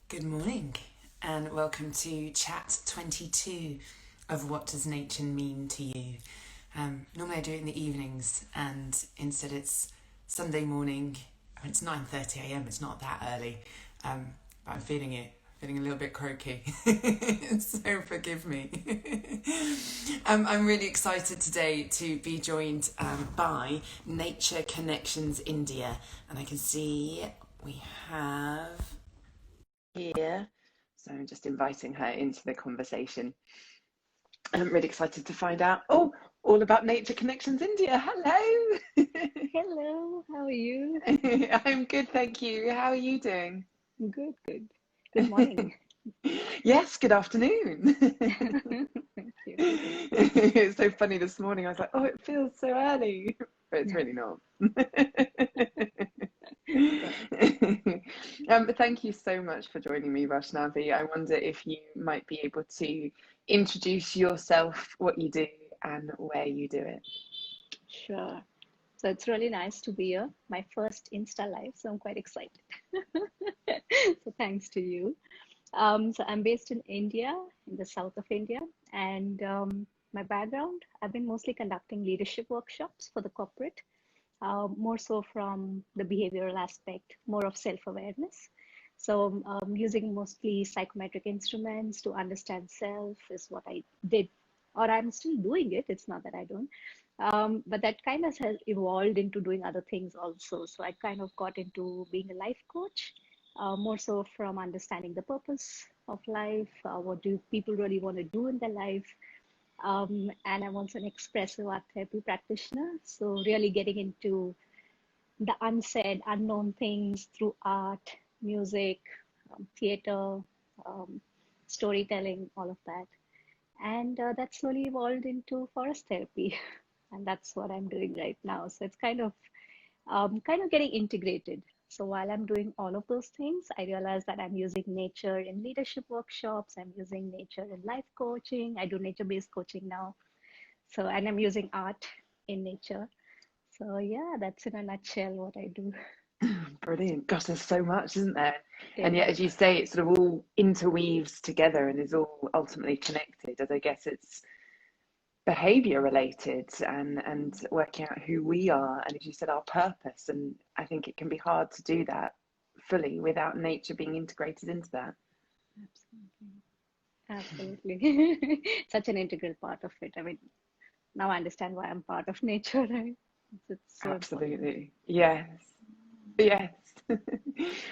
Good morning, and welcome to chat 22 of What Does Nature Mean to You? Normally I do it in the evenings, and instead it's Sunday morning. It's 9:30 a.m. It's not that early, but I'm feeling a little bit croaky, so forgive me. I'm really excited today to be joined by Nature Connections India, and I can see we have here. So I'm just inviting her into the conversation. I'm really excited to find out all about Nature Connections India. Hello. Hello, how are you? I'm good, thank you. How are you doing? Good, good. Good morning. Yes, good afternoon. Thank you. It's so funny this morning. I was like, oh, it feels so early, but it's really not. Right. But thank you so much for joining me, Vaishnavi. I wonder if you might be able to introduce yourself, what you do, and where you do it. Sure. So it's really nice to be here. My first Insta Live, so I'm quite excited. So thanks to you. So I'm based in India, in the south of India, and my background, I've been mostly conducting leadership workshops for the corporate, more so from the behavioral aspect, more of self-awareness. So using mostly psychometric instruments to understand self is what I did, or I'm still doing it. It's not that I don't. But that kind of has evolved into doing other things also. So I kind of got into being a life coach, more so from understanding the purpose of life, what do people really want to do in their life, and I'm also an expressive art therapy practitioner. So, really getting into the unsaid, unknown things through art, music, theater, um, storytelling, all of that. And that slowly evolved into forest therapy. And that's what I'm doing right now. So, it's kind of getting integrated. So while I'm doing all of those things, I realize that I'm using nature in leadership workshops. I'm using nature in life coaching. I do nature-based coaching now. So, and I'm using art in nature. So yeah, that's in a nutshell what I do. Brilliant. Gosh, there's so much, isn't there? And yet, Yeah, as you say, it sort of all interweaves together and is all ultimately connected. As I guess it's behavior related and working out who we are and, as you said, our purpose. And I think it can be hard to do that fully without nature being integrated into that. absolutely. Absolutely. Such an integral part of it. I mean, now I understand why I'm part of nature, right? It's so important. Absolutely. Yes. Yes.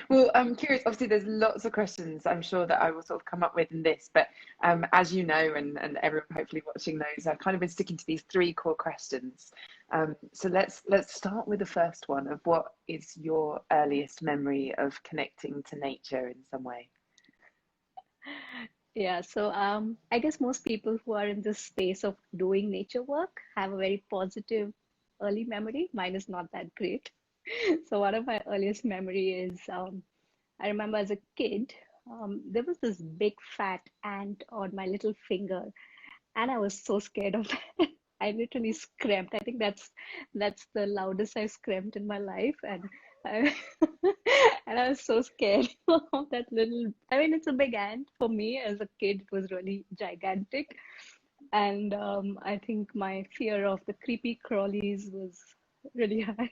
Well, I'm curious. Obviously, there's lots of questions I'm sure that I will sort of come up with in this, but as you know, and everyone hopefully watching knows, I've kind of been sticking to these three core questions. So let's start with the first one of what is your earliest memory of connecting to nature in some way? Yeah, so I guess most people who are in this space of doing nature work have a very positive early memory. Mine is not that great. So one of my earliest memory is I remember as a kid, there was this big fat ant on my little finger, and I was so scared of that. I literally screamed. I think that's the loudest I've screamed in my life, and I, and I was so scared of that little. I mean, it's a big ant. For me as a kid, it was really gigantic, and I think my fear of the creepy crawlies was really high.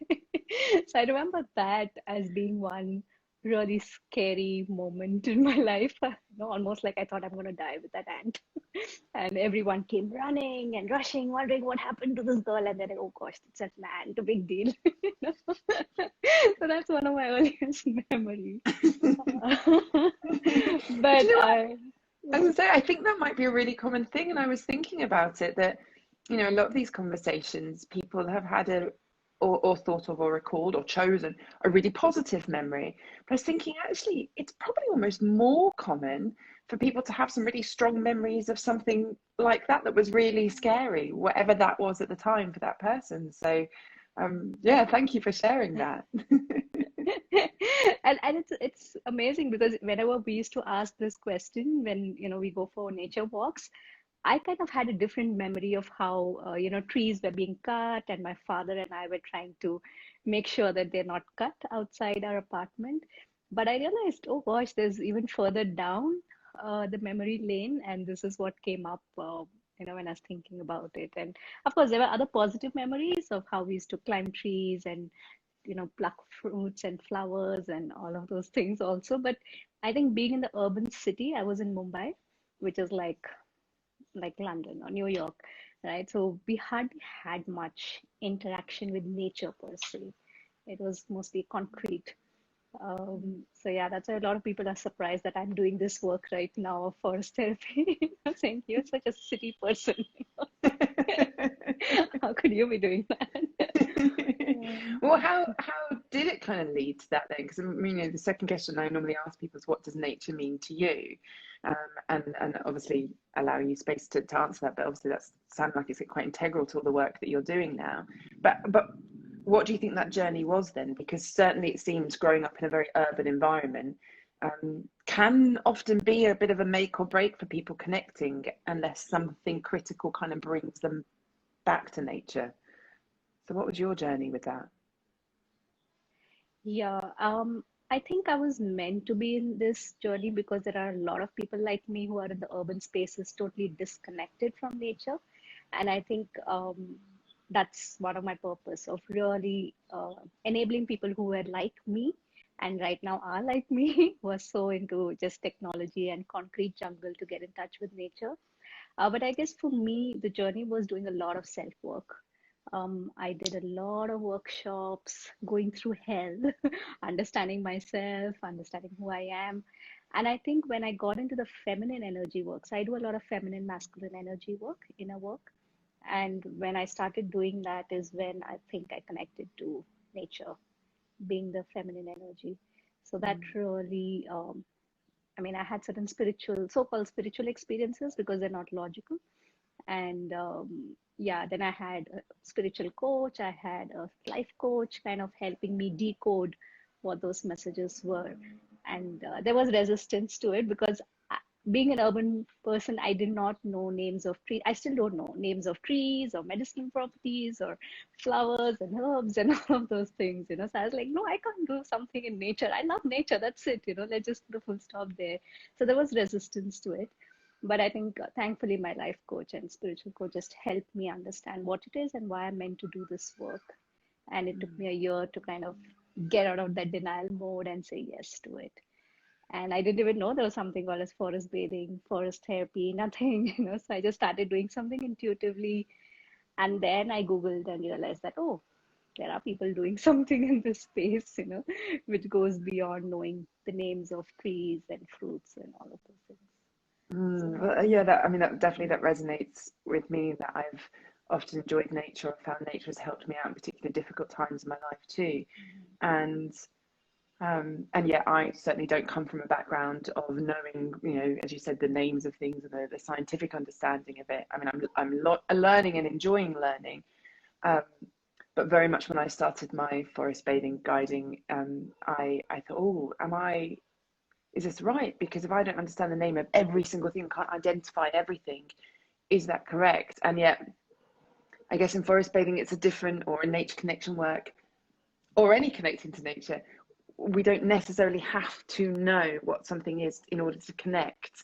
So I remember that as being one really scary moment in my life. Almost like I thought I'm going to die with that ant. And everyone came running and rushing, wondering what happened to this girl. And then, oh gosh, it's an ant, a big deal. So that's one of my earliest memories. But you But know what? I, I was gonna say, I think that might be a really common thing, and I was thinking about it that, a lot of these conversations, people have had or thought of or recalled or chosen a really positive memory. But I was thinking actually, it's probably almost more common for people to have some really strong memories of something like that was really scary, whatever that was at the time for that person. So, yeah, thank you for sharing that. and it's amazing because whenever we used to ask this question when we go for nature walks, I kind of had a different memory of how trees were being cut, and my father and I were trying to make sure that they're not cut outside our apartment. But I realized, oh gosh, there's even further down the memory lane, and this is what came up, when I was thinking about it. And of course, there were other positive memories of how we used to climb trees and pluck fruits and flowers and all of those things also. But I think being in the urban city, I was in Mumbai, which is like London or New York, right? So we hardly had much interaction with nature per se. It was mostly concrete. So yeah, that's why a lot of people are surprised that I'm doing this work right now of forest therapy. Saying you're such a city person. How could you be doing that? Well, how did it kind of lead to that then? Because the second question I normally ask people is, what does nature mean to you? Um, and obviously allow you space to answer that. But obviously that's sounds like it's quite integral to all the work that you're doing now. But what do you think that journey was then? Because certainly it seems growing up in a very urban environment can often be a bit of a make or break for people connecting, unless something critical kind of brings them back to nature. So what was your journey with that? Yeah, I think I was meant to be in this journey because there are a lot of people like me who are in the urban spaces totally disconnected from nature. And I think that's one of my purpose of really enabling people who were like me and right now are like me, who are so into just technology and concrete jungle to get in touch with nature. But I guess for me, the journey was doing a lot of self work. I did a lot of workshops, going through hell, understanding myself, understanding who I am. And I think when I got into the feminine energy work, so I do a lot of feminine, masculine energy work, inner work. And when I started doing that is when I think I connected to nature, being the feminine energy. So that really, I had certain spiritual, so-called spiritual experiences because they're not logical. And yeah, then I had a spiritual coach, I had a life coach kind of helping me decode what those messages were. And there was resistance to it because being an urban person, I did not know names of trees. I still don't know names of trees or medicinal properties or flowers and herbs and all of those things, So I was like, no, I can't do something in nature. I love nature. That's it, Let's just put a full stop there. So there was resistance to it. But I think, thankfully, my life coach and spiritual coach just helped me understand what it is and why I'm meant to do this work. And it took me a year to kind of get out of that denial mode and say yes to it. And I didn't even know there was something called as forest bathing, forest therapy, nothing, So I just started doing something intuitively. And then I Googled and realized that, oh, there are people doing something in this space, which goes beyond knowing the names of trees and fruits and all of those things. So, Well, yeah, that definitely that resonates with me. That I've often enjoyed nature. Or found nature has helped me out in particularly difficult times in my life too. And and yet I certainly don't come from a background of knowing, as you said, the names of things and the scientific understanding of it. I mean, learning and enjoying learning. Um, but very much when I started my forest bathing guiding, I thought, oh, is this right? Because if I don't understand the name of every single thing, can't identify everything, is that correct? And yet, I guess in forest bathing, it's a different, or in nature connection work, or any connecting to nature, we don't necessarily have to know what something is in order to connect.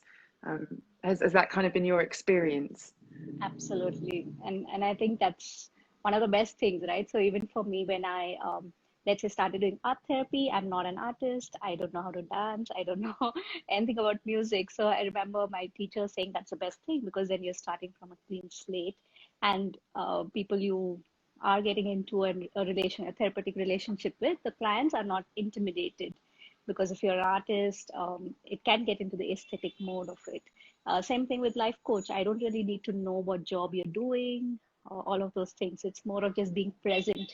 Has that kind of been your experience? absolutely. And I think that's one of the best things, right? So even for me, when I let's say started doing art therapy, I'm not an artist. I don't know how to dance. I don't know anything about music. So I remember my teacher saying that's the best thing because then you're starting from a clean slate, and people you are getting into a therapeutic relationship with, the clients are not intimidated because if you're an artist, it can get into the aesthetic mode of it. Same thing with life coach. I don't really need to know what job you're doing, all of those things. It's more of just being present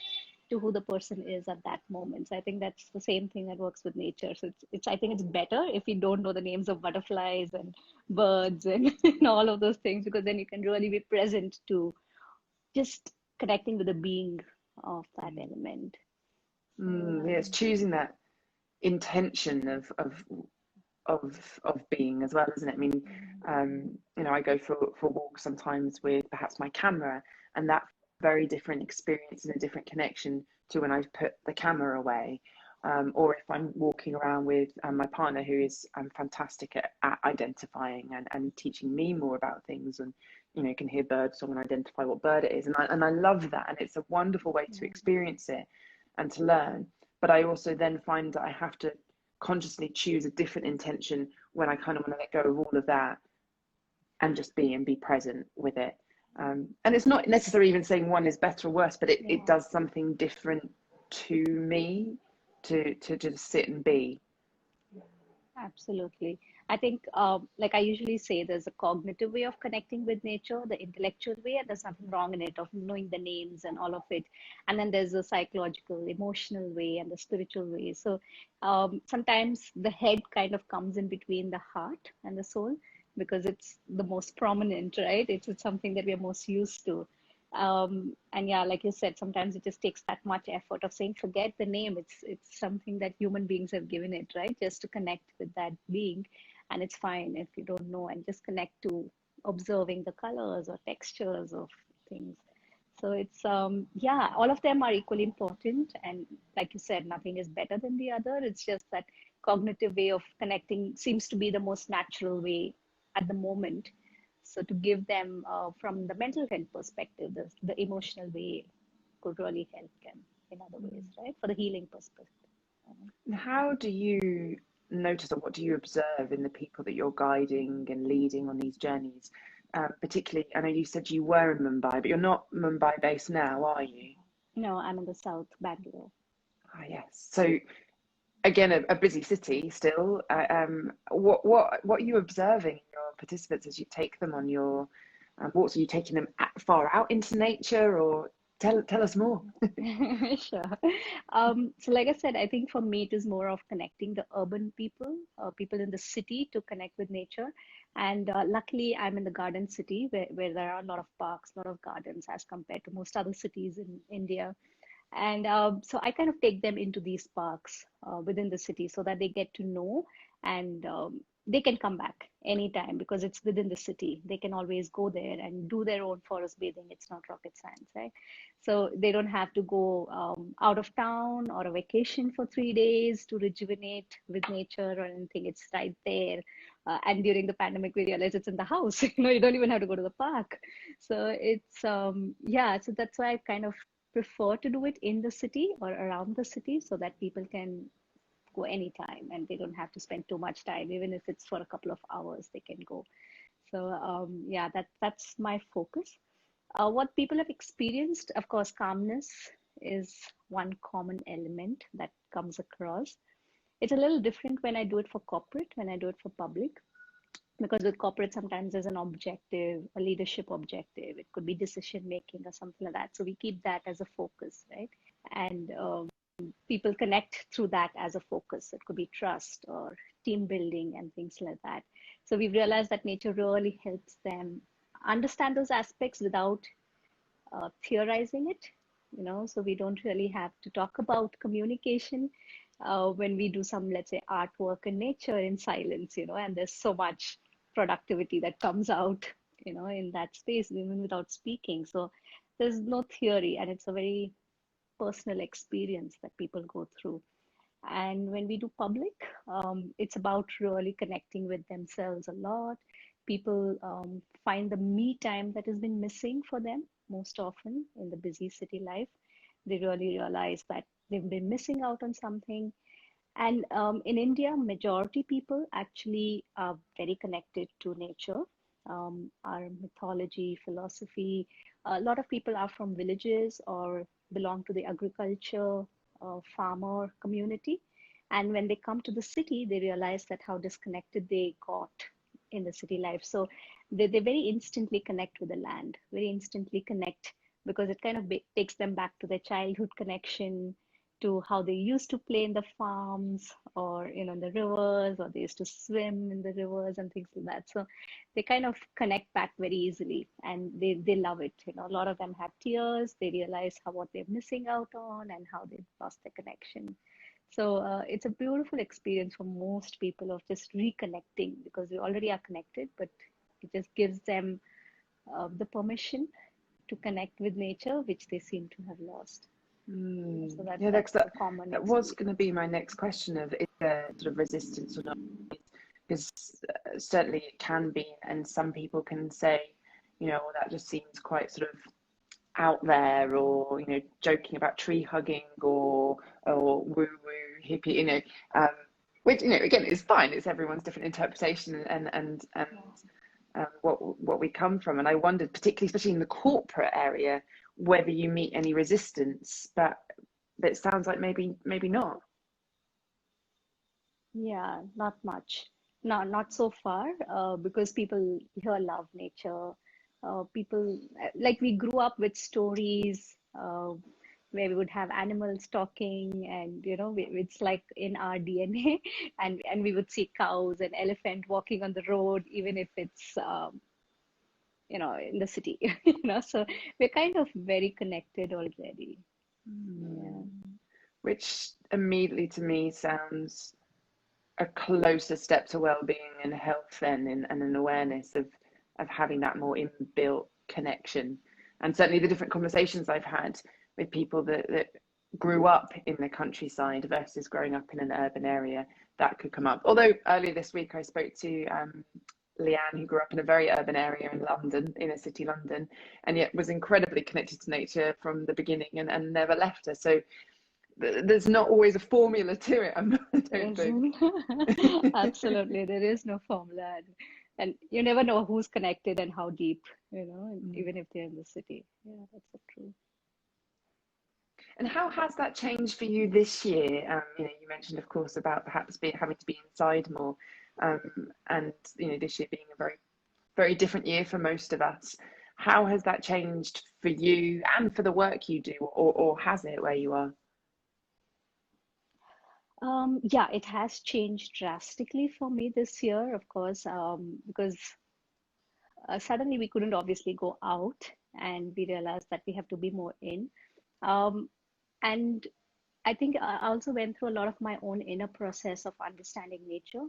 to who the person is at that moment. So I think that's the same thing that works with nature. So it's I think it's better if you don't know the names of butterflies and birds and all of those things because then you can really be present to just connecting with the being of that element. So Yeah, it's choosing that intention of being as well, isn't it? I mean, I go for walks sometimes with perhaps my camera, and that very different experience and a different connection to when I put the camera away, or if I'm walking around with my partner, who is fantastic at identifying and teaching me more about things, and you can hear bird song and identify what bird it is, and I love that, and it's a wonderful way to experience it and to learn. But I also then find that I have to consciously choose a different intention when I kind of want to let go of all of that and just be and be present with it. And it's not necessarily even saying one is better or worse, but it does something different to me to just sit and be. Absolutely. I think, like I usually say, there's a cognitive way of connecting with nature, the intellectual way, and there's nothing wrong in it, of knowing the names and all of it. And then there's the psychological, emotional way, and the spiritual way. So sometimes the head kind of comes in between the heart and the soul because it's the most prominent, right? It's something that we are most used to. And yeah, like you said, sometimes it just takes that much effort of saying, forget the name. It's something that human beings have given it, right? Just to connect with that being. And it's fine if you don't know, and just connect to observing the colors or textures of things. So it's yeah, all of them are equally important. And like you said, nothing is better than the other. It's just that cognitive way of connecting seems to be the most natural way at the moment. So to give them from the mental health perspective, the emotional way could really help them in other ways, right? For the healing perspective. How do you notice, or what do you observe in the people that you're guiding and leading on these journeys? Particularly, I know you said you were in Mumbai, but you're not Mumbai based now, are you? No, I'm in the South, Bangalore. Ah, yes. So again, a busy city still. What are you observing in your participants as you take them on your walks? Are you taking them far out into nature, or tell us more? Sure. So like I said, I think for me it is more of connecting the urban people, people in the city to connect with nature. And luckily, I'm in the garden city where there are a lot of parks, a lot of gardens as compared to most other cities in India. And so I kind of take them into these parks within the city so that they get to know, and they can come back anytime because it's within the city. They can always go there and do their own forest bathing. It's not rocket science, right? So they don't have to go out of town or a vacation for 3 days to rejuvenate with nature or anything. It's right there. And during the pandemic, we realized it's in the house. You don't even have to go to the park. So it's yeah. So that's why I kind of prefer to do it in the city or around the city so that people can go anytime and they don't have to spend too much time. Even if it's for a couple of hours, they can go. So yeah, that's my focus. What people have experienced, of course, calmness is one common element that comes across. It's a little different when I do it for corporate, when I do it for public, because with corporate sometimes there's an objective, a leadership objective. It could be decision making or something like that. So we keep that as a focus, right? And people connect through that as a focus. It could be trust or team building and things like that. So we've realized that nature really helps them understand those aspects without theorizing it, so we don't really have to talk about communication when we do some, let's say, artwork in nature in silence, and there's so much productivity that comes out, in that space, even without speaking. So there's no theory, and it's a very personal experience that people go through. And when we do public, it's about really connecting with themselves a lot. People find the me time that has been missing for them most often in the busy city life. They really realize that they've been missing out on something. And in India, majority people actually are very connected to nature. Our mythology, philosophy, a lot of people are from villages or belong to the agriculture, farmer community. And when they come to the city, they realize that how disconnected they got in the city life. So they very instantly connect with the land, very instantly connect because it kind of takes them back to their childhood connection, to how they used to play in the farms or in the rivers, or they used to swim in the rivers and things like that. So they kind of connect back very easily, and they love it. A lot of them have tears. They realize how what they're missing out on and how they've lost their connection. So it's a beautiful experience for most people of just reconnecting, because we already are connected, but it just gives them the permission to connect with nature, which they seem to have lost. So Yeah, that's a common that was going to experience. be my next question of is there sort of resistance or not? Because certainly it can be, and some people can say, well, that just seems quite sort of out there, or joking about tree hugging, or woo woo hippie, um, which again is fine. It's everyone's different interpretation and what we come from. And I wondered, particularly, especially in the corporate area, whether you meet any resistance, but it sounds like maybe not. Yeah, not much. No, not so far, because people here love nature. People like we grew up with stories where we would have animals talking, and it's like in our DNA, and we would see cows and elephant walking on the road, even if it's in the city, So we're kind of very connected already. Yeah. Which immediately to me sounds a closer step to well-being and health then, and an awareness of having that more inbuilt connection. And certainly the different conversations I've had with people that grew up in the countryside versus growing up in an urban area, that could come up. Although earlier this week I spoke to Leanne, who grew up in a very urban area in London, inner city London, and yet was incredibly connected to nature from the beginning, and never left her. So there's not always a formula to it, I There don't think. isn't. Absolutely, there is no formula, and you never know who's connected and how deep, even if they're in the city. Yeah, that's so true. And how has that changed for you this year? You mentioned, of course, about perhaps having to be inside more, and this year being a very, very different year for most of us. How has that changed for you and for the work you do, or has it where you are? Yeah, it has changed drastically for me this year, of course, because suddenly we couldn't obviously go out, and we realized that we have to be more in. Um, and I think I also went through a lot of my own inner process of understanding nature,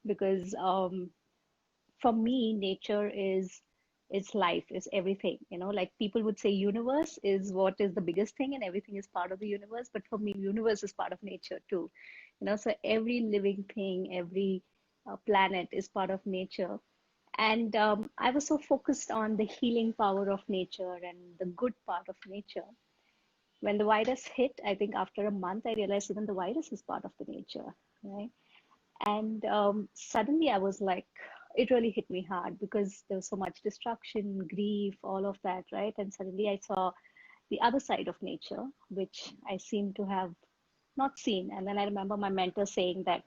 because for me, nature is life, is everything. Like people would say, universe is what is the biggest thing, and everything is part of the universe. But for me, universe is part of nature too. So every living thing, every planet is part of nature. And I was so focused on the healing power of nature and the good part of nature. When the virus hit, I think after a month, I realized even the virus is part of the nature, right? And suddenly I was like, it really hit me hard because there was so much destruction, grief, all of that, right? And suddenly I saw the other side of nature, which I seem to have not seen. And then I remember my mentor saying that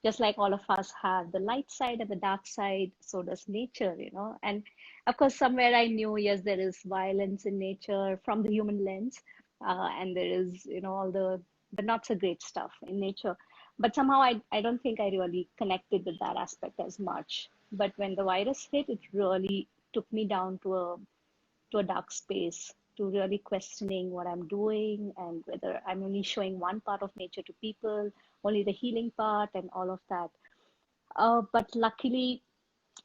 just like all of us have the light side and the dark side, so does nature. And of course, somewhere I knew, yes, there is violence in nature from the human lens, and there is, all the not so great stuff in nature. But somehow I don't think I really connected with that aspect as much. But when the virus hit, it really took me down to a dark space, to really questioning what I'm doing and whether I'm only showing one part of nature to people, only the healing part and all of that. But luckily,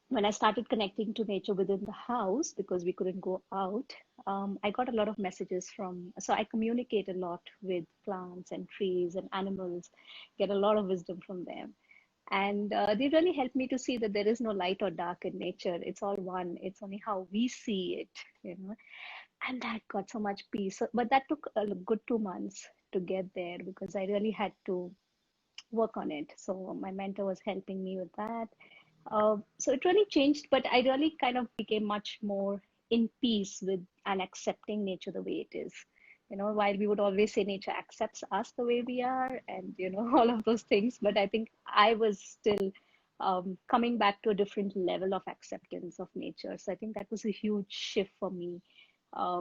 when I started connecting to nature within the house, because we couldn't go out, I got a lot of messages so I communicate a lot with plants and trees and animals, get a lot of wisdom from them. And they really helped me to see that there is no light or dark in nature. It's all one. It's only how we see it, and that got so much peace. But that took a good 2 months to get there because I really had to work on it. So my mentor was helping me with that. So it really changed, but I really kind of became much more in peace with and accepting nature the way it is. While we would always say nature accepts us the way we are, and all of those things, but I think I was still coming back to a different level of acceptance of nature. So I think that was a huge shift for me,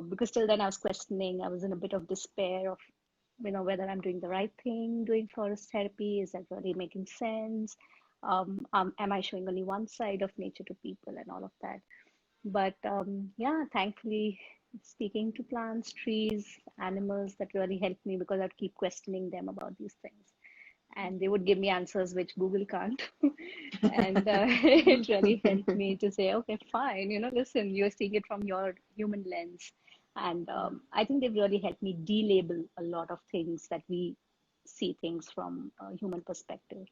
because till then I was questioning, I was in a bit of despair of whether I'm doing the right thing, doing forest therapy, is that really making sense? Am I showing only one side of nature to people and all of that? But yeah, thankfully, speaking to plants, trees, animals, that really helped me because I'd keep questioning them about these things. And they would give me answers which Google can't. And it really helped me to say, okay, fine, listen, you're seeing it from your human lens. And I think they've really helped me delabel a lot of things that we see things from a human perspective.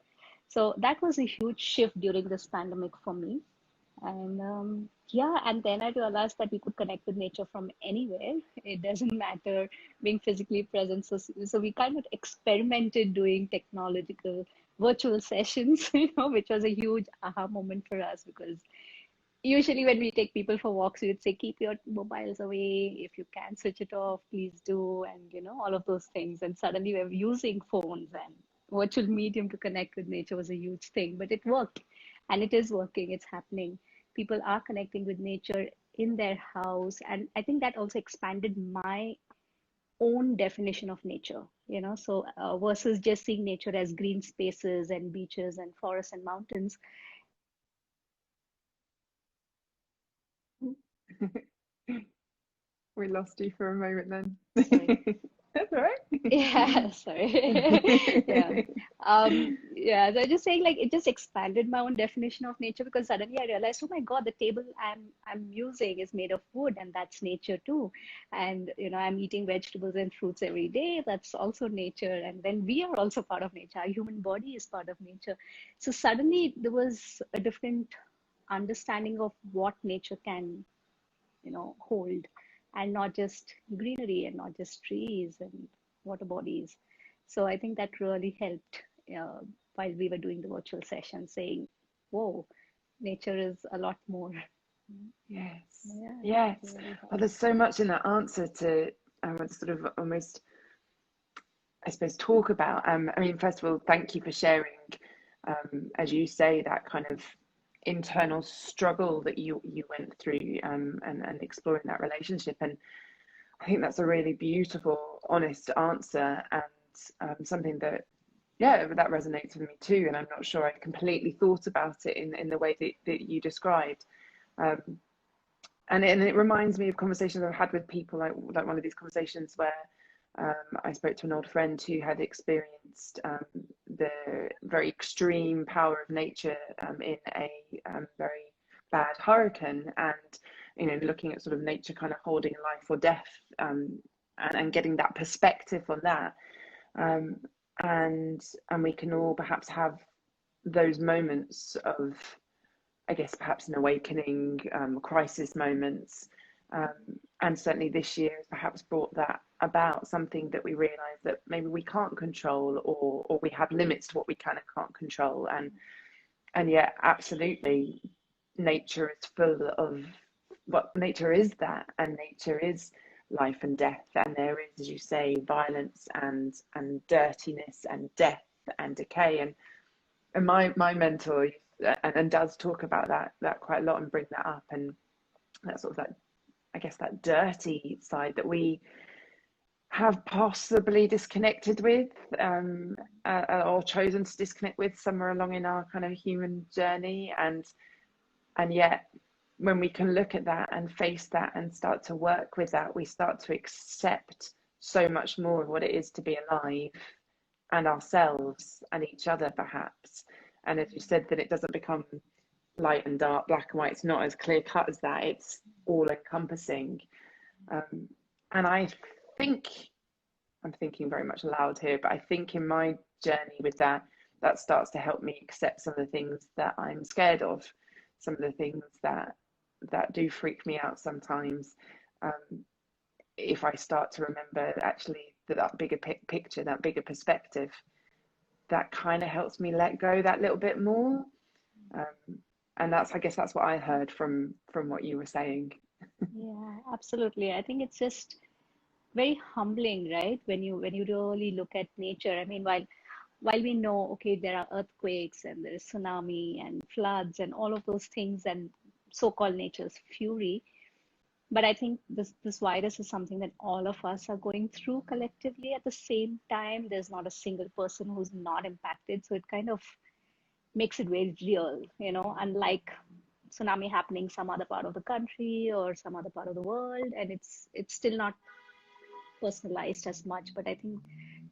So that was a huge shift during this pandemic for me. And yeah, and then I realized that we could connect with nature from anywhere. It doesn't matter being physically present. So we kind of experimented doing technological virtual sessions, which was a huge aha moment for us because usually when we take people for walks, we would say, keep your mobiles away. If you can switch it off, please do. And, all of those things. And suddenly we're using phones and virtual medium to connect with nature was a huge thing, but it worked and it is working. It's happening. People are connecting with nature in their house. And I think that also expanded my own definition of nature, so versus just seeing nature as green spaces and beaches and forests and mountains. We lost you for a moment Sorry. then. That's all Yeah, sorry. Yeah. right. Yeah, so I'm just saying like it just expanded my own definition of nature because suddenly I realized, oh my God, the table I'm using is made of wood and that's nature too. And I'm eating vegetables and fruits every day. That's also nature. And then we are also part of nature. Our human body is part of nature. So suddenly there was a different understanding of what nature can hold, and not just greenery and not just trees and water bodies. So I think that really helped uh, while we were doing the virtual session, saying, whoa, nature is a lot more. Yes, Yeah, it yes. really Well, helped. there's so much in that answer to sort of almost, I suppose, talk about. I mean, first of all, thank you for sharing, as you say, that kind of internal struggle that you went through, and exploring that relationship. And I think that's a really beautiful, honest answer, and something that, yeah, that resonates with me too. And I'm not sure I completely thought about it in the way that you described. Um, and it reminds me of conversations I've had with people, like one of these conversations where I spoke to an old friend who had experienced the very extreme power of nature in a very bad hurricane, and looking at sort of nature kind of holding life or death, and getting that perspective on that, um, and we can all perhaps have those moments of, I guess, perhaps an awakening, crisis moments. Um, and certainly this year has perhaps brought that about, something that we realise that maybe we can't control, or we have limits to what we can and can't control. And yet, absolutely, nature is full of what nature is, that, and nature is life and death. And there is, as you say, violence and dirtiness and death and decay. And my mentor, and does talk about that quite a lot and bring that up, and that sort of, that, I guess, that dirty side that we have possibly disconnected with, or chosen to disconnect with somewhere along in our kind of human journey. And yet, when we can look at that and face that and start to work with that, we start to accept so much more of what it is to be alive, and ourselves and each other, perhaps. And as you said, that it doesn't become light and dark, black and white. It's not as clear cut as that. It's all encompassing. Um, and I think, I'm thinking very much aloud here, but I think in my journey with that, that starts to help me accept some of the things that I'm scared of, some of the things that do freak me out sometimes. Um, if I start to remember actually that bigger picture, that bigger perspective, that kind of helps me let go that little bit more. Um, and that's, I guess, that's what I heard from what you were saying. Yeah, absolutely. I think it's just very humbling, right? When you really look at nature. I mean, while we know, okay, there are earthquakes and there is tsunami and floods and all of those things and so-called nature's fury, but I think this virus is something that all of us are going through collectively at the same time. There's not a single person who's not impacted, so it kind of makes it very real, unlike tsunami happening some other part of the country or some other part of the world, and it's still not personalized as much. But I think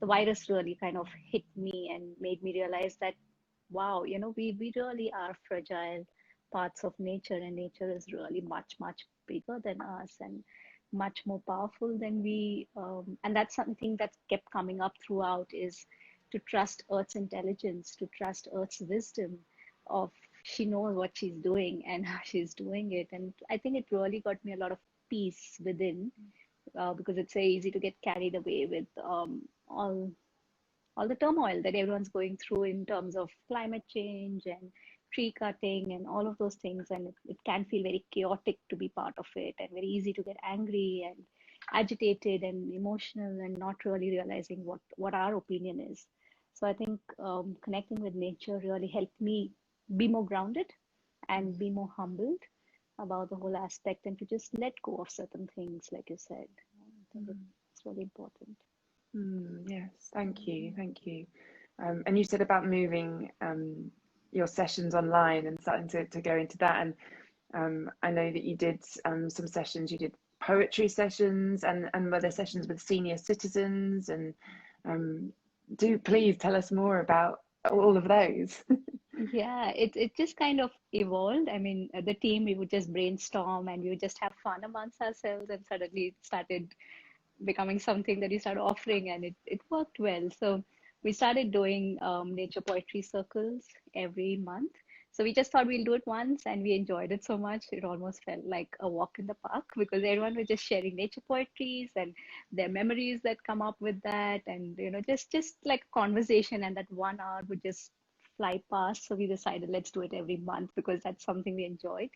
the virus really kind of hit me and made me realize that, wow, we really are fragile parts of nature, and nature is really much, much bigger than us and much more powerful than we, and that's something that kept coming up throughout, is to trust Earth's intelligence, to trust Earth's wisdom of she knows what she's doing and how she's doing it. And I think it really got me a lot of peace within, because it's very easy to get carried away with all the turmoil that everyone's going through in terms of climate change and tree cutting and all of those things. And it can feel very chaotic to be part of it, and very easy to get angry and agitated and emotional and not really realizing what our opinion is. So I think connecting with nature really helped me be more grounded and be more humbled about the whole aspect, and to just let go of certain things, like you said. I think it's really important. Yes, thank you, thank you. And you said about moving your sessions online and starting to go into that. And I know that you did some sessions, you did poetry sessions, and were there sessions with senior citizens? And do please tell us more about all of those. Yeah, it just kind of evolved. I mean, the team, we would just brainstorm and we would just have fun amongst ourselves, and suddenly it started becoming something that we started offering, and it worked well. So we started doing nature poetry circles every month. So we just thought we'll do it once, and we enjoyed it so much. It almost felt like a walk in the park, because everyone was just sharing nature poetries and their memories that come up with that. And, just like conversation, and that 1 hour would just fly past. So we decided, let's do it every month, because that's something we enjoyed.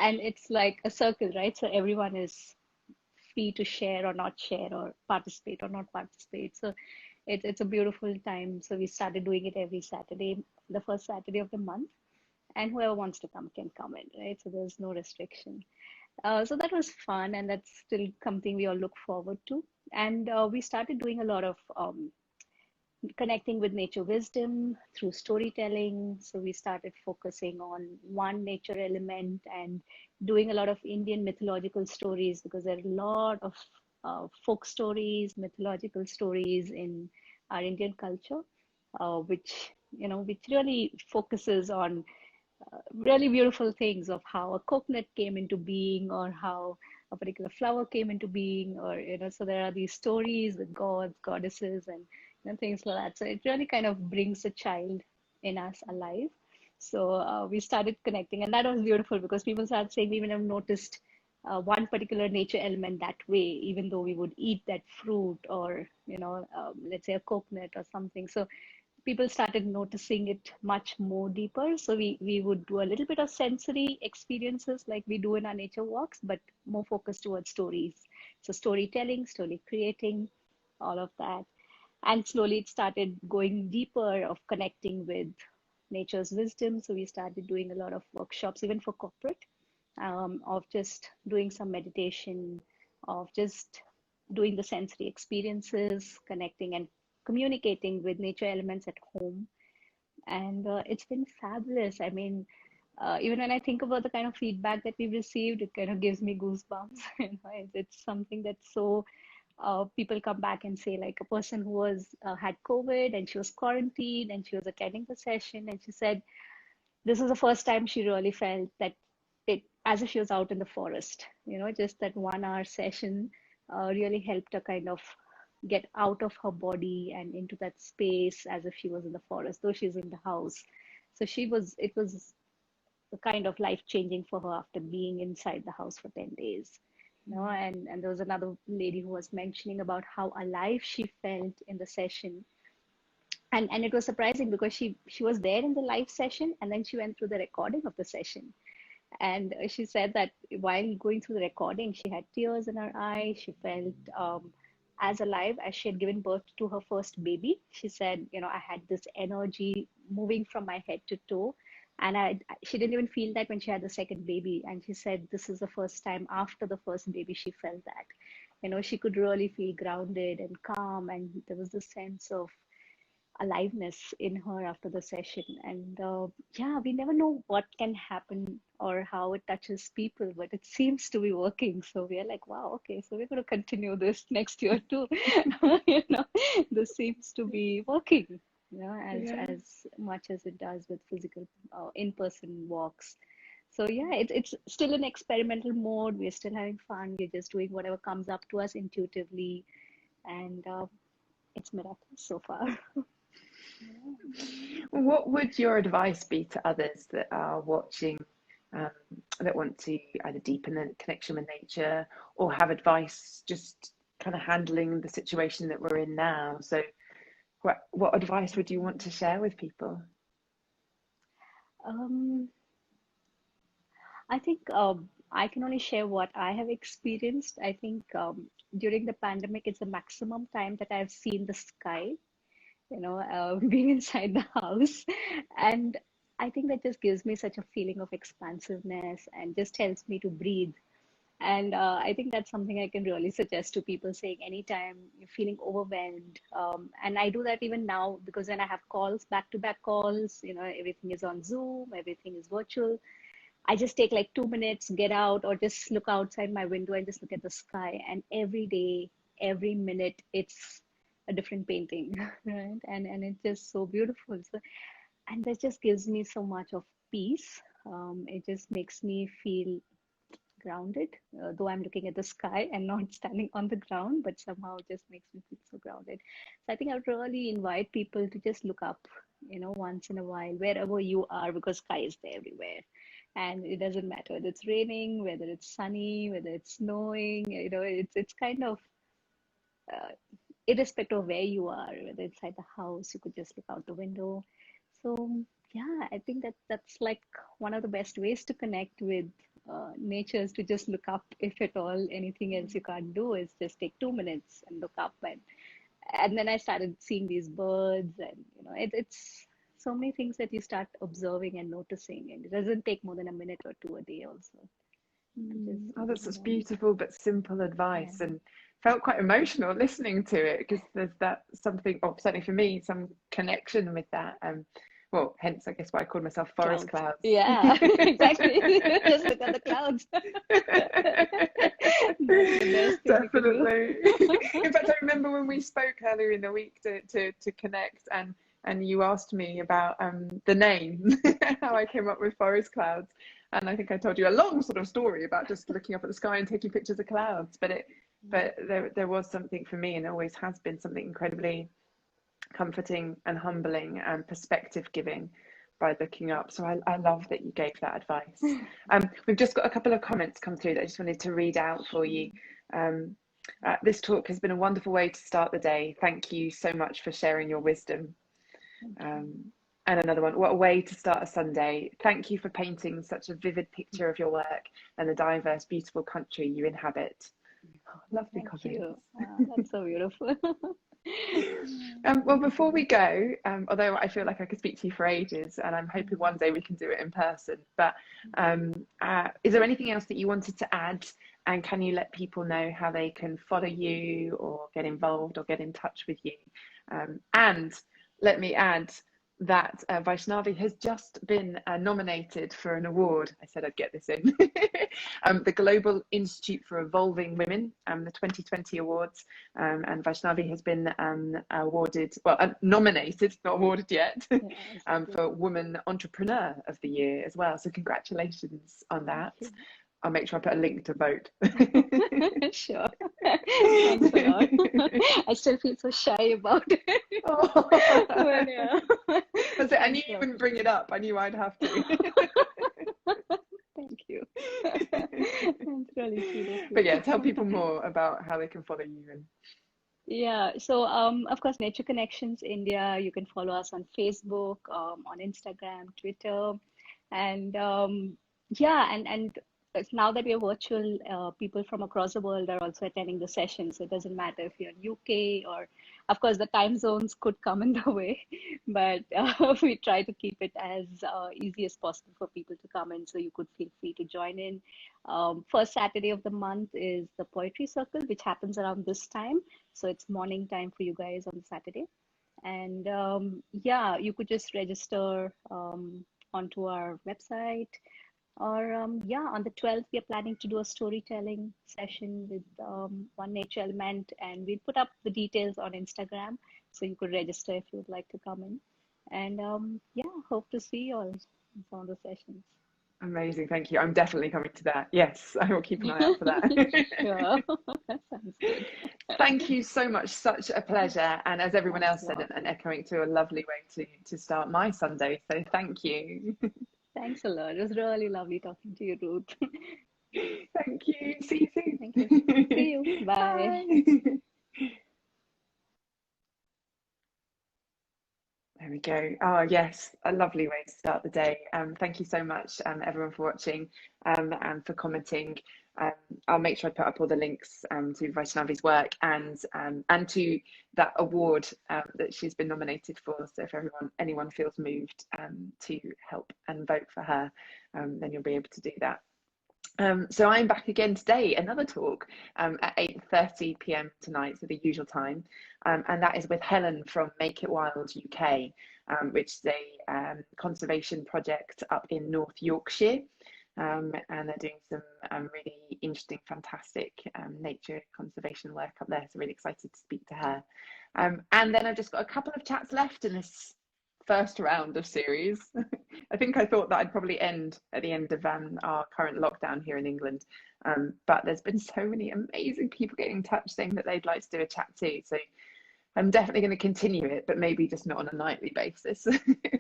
And it's like a circle, right? So everyone is free to share or not share, or participate or not participate. So it's a beautiful time. So we started doing it every Saturday, the first Saturday of the month, and whoever wants to come can come in, right? So there's no restriction. So that was fun, and that's still something we all look forward to. And we started doing a lot of connecting with nature wisdom through storytelling. So we started focusing on one nature element and doing a lot of Indian mythological stories, because there are a lot of folk stories, mythological stories in our Indian culture, which really focuses on really beautiful things of how a coconut came into being, or how a particular flower came into being, or so there are these stories with gods, goddesses, and things like that. So it really kind of brings the child in us alive. So we started connecting, and that was beautiful, because people started saying we even have noticed one particular nature element that way, even though we would eat that fruit, or let's say a coconut or something. So people started noticing it much more deeper. So we would do a little bit of sensory experiences like we do in our nature walks, but more focused towards stories. So storytelling, story creating, all of that. And slowly it started going deeper of connecting with nature's wisdom. So we started doing a lot of workshops, even for corporate, of just doing some meditation, of just doing the sensory experiences, connecting and communicating with nature elements at home. And it's been fabulous. I mean, even when I think about the kind of feedback that we've received, it kind of gives me goosebumps. It's something that's so, people come back and say, like, a person who was had COVID, and she was quarantined, and she was attending the session, and she said this was the first time she really felt that it, as if she was out in the forest. Just that 1 hour session really helped her kind of get out of her body and into that space, as if she was in the forest, though she's in the house. So it was the kind of life changing for her after being inside the house for 10 days. And there was another lady who was mentioning about how alive she felt in the session. And it was surprising, because she was there in the live session, and then she went through the recording of the session. And she said that while going through the recording, she had tears in her eyes. She felt as alive as she had given birth to her first baby. She said, I had this energy moving from my head to toe. And she didn't even feel that when she had the second baby. And she said this is the first time after the first baby she felt that. She could really feel grounded and calm. And there was this sense of aliveness in her after the session. And yeah, we never know what can happen or how it touches people, but it seems to be working. So we are like, wow, okay, so we're going to continue this next year too. you know this seems to be working, Yeah. as much as it does with physical in-person walks. So yeah, it's still in experimental mode. We're still having fun. We're just doing whatever comes up to us intuitively, and it's miraculous so far. What would your advice be to others that are watching, um, that want to either deepen the connection with nature or have advice just kind of handling the situation that we're in now? So, what advice would you want to share with people? Um, I think I can only share what I have experienced. I think during the pandemic, it's the maximum time that I've seen the sky, being inside the house. And I think that just gives me such a feeling of expansiveness and just helps me to breathe. And I think that's something I can really suggest to people, saying anytime you're feeling overwhelmed. And I do that even now because when I have calls, back to back calls, everything is on Zoom, everything is virtual. I just take like 2 minutes, get out, or just look outside my window and just look at the sky. And every day, every minute, it's a different painting, right? And it's just so beautiful. So, and that just gives me so much of peace. It just makes me feel grounded, though I'm looking at the sky and not standing on the ground, but somehow it just makes me feel so grounded. So I think I would really invite people to just look up, once in a while, wherever you are, because sky is there everywhere. And it doesn't matter whether it's raining, whether it's sunny, whether it's snowing, it's kind of uh, irrespective of where you are, whether inside the house, you could just look out the window. So yeah, I think that's like one of the best ways to connect with nature is to just look up. If at all anything else you can't do, is just take 2 minutes and look up. And then I started seeing these birds, and it's so many things that you start observing and noticing, and it doesn't take more than a minute or two a day also. And just Oh, that's such you know, beautiful but simple yeah, advice, and felt quite emotional listening to it because there's that something, or certainly for me, some connection with that. Well, hence I guess why I called myself Forest clouds. Clouds. Yeah, exactly. Just look at the clouds. That's the best thing you can do. Definitely. In fact, I remember when we spoke earlier in the week to connect, and you asked me about the name, how I came up with Forest Clouds. And I think I told you a long sort of story about just looking up at the sky and taking pictures of clouds. But there was something for me, and always has been something incredibly comforting and humbling and perspective giving by looking up. So I love that you gave that advice. We've just got a couple of comments come through that I just wanted to read out for you. This talk has been a wonderful way to start the day. Thank you so much for sharing your wisdom. And another one, what a way to start a Sunday. Thank you for painting such a vivid picture of your work and the diverse, beautiful country you inhabit. Oh, lovely Thank comments. you. That's so beautiful. Well, before we go, although I feel like I could speak to you for ages, and I'm hoping one day we can do it in person, but is there anything else that you wanted to add? And can you let people know how they can follow you or get involved or get in touch with you? And let me add that Vaishnavi has just been nominated for an award. I said I'd get this in. The Global Institute for Evolving Women, the 2020 awards. And Vaishnavi has been awarded, well, nominated, not awarded yet, for Woman Entrepreneur of the Year as well. So congratulations on that. I'll make sure I put a link to vote. Sure. Thanks a lot. I still feel so shy about it. Oh. But yeah. I knew you wouldn't bring it up. I knew I'd have to. Thank you. That's really sweet of you. But yeah, tell people more about how they can follow you. Yeah, so of course, Nature Connections India, you can follow us on Facebook, on Instagram, Twitter, and yeah, and now that we are virtual, people from across the world are also attending the sessions. So it doesn't matter if you're in UK, or, of course, the time zones could come in the way, but we try to keep it as easy as possible for people to come in. So you could feel free to join in. First Saturday of the month is the Poetry Circle, which happens around this time. So it's morning time for you guys on Saturday. And yeah, you could just register onto our website. Or yeah, on the 12th, we are planning to do a storytelling session with one nature element, and we'll put up the details on Instagram, so you could register if you would like to come in. And yeah, hope to see you all in some of the sessions. Amazing, thank you. I'm definitely coming to that. Yes, I will keep an eye out for that. Sure. That sounds good. Thank you so much. Such a pleasure. And as everyone Thanks else a said, lot. and echoing to a lovely way to start my Sunday. So thank you. Thanks a lot. It was really lovely talking to you, Ruth. Thank you. See you Thank you. soon. See you. Bye. Bye. There we go. Oh, yes, a lovely way to start the day. Thank you so much, everyone, for watching and for commenting. Um, I'll make sure I put up all the links to Vaishnavi's work and to that award that she's been nominated for. So if anyone feels moved to help and vote for her, then you'll be able to do that. So I'm back again today, another talk at 8:30 p.m. tonight, so the usual time, and that is with Helen from Make It Wild UK, which is a conservation project up in North Yorkshire, and they're doing some really interesting, fantastic nature conservation work up there. So really excited to speak to her. And then I've just got a couple of chats left in this first round of series. I think I thought that I'd probably end at the end of our current lockdown here in England, but there's been so many amazing people getting in touch saying that they'd like to do a chat too. So I'm definitely going to continue it, but maybe just not on a nightly basis.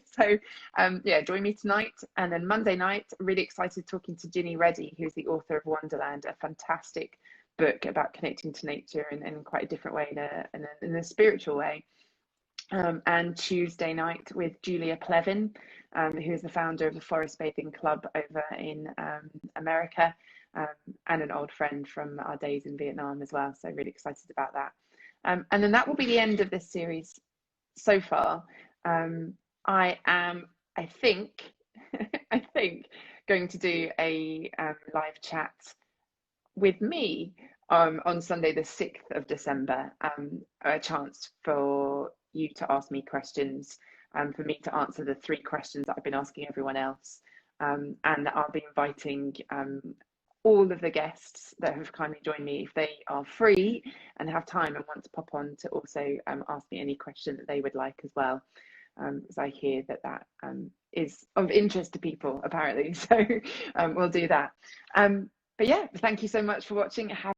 So yeah, join me tonight, and then Monday night, really excited talking to Ginny Reddy, who's the author of Wonderland, a fantastic book about connecting to nature in quite a different way, in a spiritual way. And Tuesday night with Julia Plevin, who is the founder of the Forest Bathing Club over in America, and an old friend from our days in Vietnam as well. So really excited about that. And then that will be the end of this series so far. I am, I think, I think, going to do a live chat with me on Sunday, the 6th of December, a chance for you to ask me questions, for me to answer the 3 questions that I've been asking everyone else. And I'll be inviting all of the guests that have kindly joined me, if they are free and have time and want to pop on, to also ask me any question that they would like as well. As I hear that is of interest to people, apparently. So we'll do that. But yeah, thank you so much for watching. Have